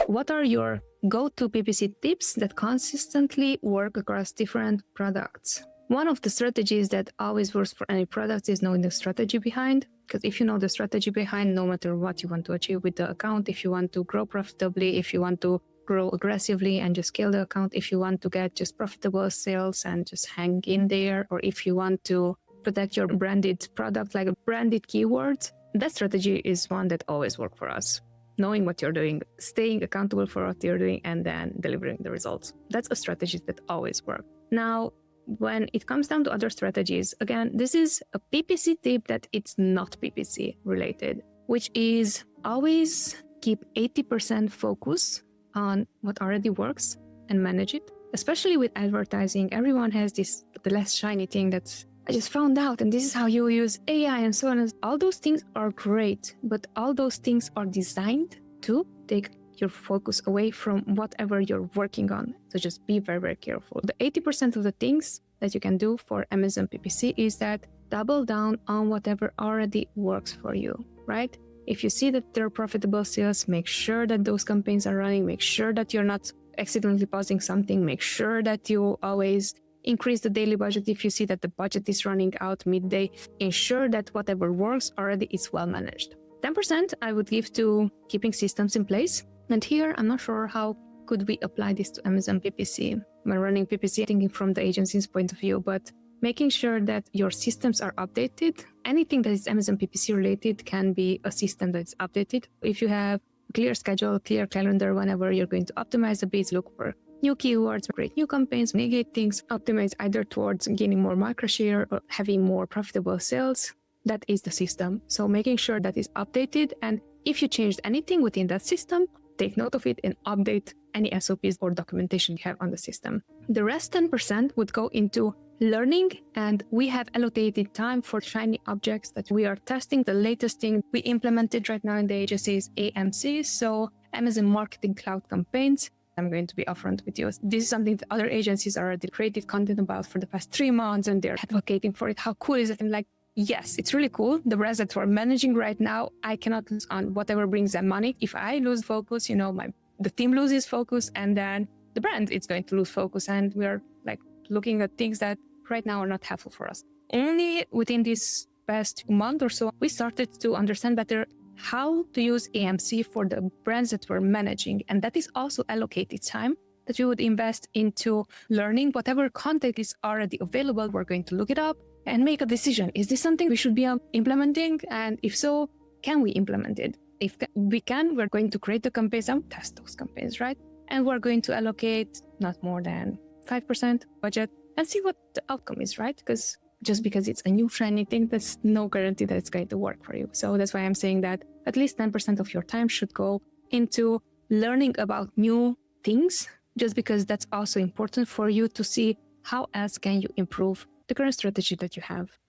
what are your go-to PPC tips that consistently work across different products? One of the strategies that always works for any product is knowing the strategy behind. Because if you know the strategy behind, no matter what you want to achieve with the account, if you want to grow profitably, if you want to grow aggressively and just scale the account, if you want to get just profitable sales and just hang in there, or if you want to protect your branded product like branded keywords, that strategy is one that always works for us. Knowing what you're doing, staying accountable for what you're doing, and then delivering the results. That's a strategy that always works. Now, when it comes down to other strategies, again, this is a PPC tip that it's not PPC related, which is always keep 80% focus on what already works and manage it. Especially with advertising, everyone has the less shiny thing that I just found out, and this is how you use AI and so on. All those things are great, but all those things are designed to take your focus away from whatever you're working on. So just be very, very careful. The 80% of the things that you can do for Amazon PPC is that double down on whatever already works for you, right? If you see that there are profitable sales, make sure that those campaigns are running, make sure that you're not accidentally pausing something, make sure that you always increase the daily budget if you see that the budget is running out midday. Ensure that whatever works already is well managed. 10% I would give to keeping systems in place. And here, I'm not sure how could we apply this to Amazon PPC. When running PPC, thinking from the agency's point of view, but making sure that your systems are updated. Anything that is Amazon PPC related can be a system that's updated. If you have a clear schedule, clear calendar, whenever you're going to optimize the bids, look for new keywords, create new campaigns, negate things, optimize either towards gaining more market share or having more profitable sales. That is the system. So making sure that is updated. And if you changed anything within that system, take note of it and update any SOPs or documentation you have on the system. The rest 10% would go into learning, and we have allocated time for shiny objects that we are testing. The latest thing we implemented right now in the agency is AMC, so Amazon Marketing Cloud Campaigns. I'm going to be upfront with you. This is something that other agencies already created content about for the past 3 months, and they're advocating for it. How cool is it? And like, yes, it's really cool. The brands that we're managing right now, I cannot lose on whatever brings them money. If I lose focus, the team loses focus, and then the brand is going to lose focus. And we're like looking at things that right now are not helpful for us. Only within this past month or so, we started to understand better how to use AMC for the brands that we're managing. And that is also allocated time that we would invest into learning whatever content is already available. We're going to look it up and make a decision. Is this something we should be implementing? And if so, can we implement it? If we can, we're going to create the campaigns and test those campaigns, right? And we're going to allocate not more than 5% budget and see what the outcome is, right? Because just because it's a new shiny thing, there's no guarantee that it's going to work for you. So that's why I'm saying that at least 10% of your time should go into learning about new things, just because that's also important for you to see how else can you improve the current strategy that you have.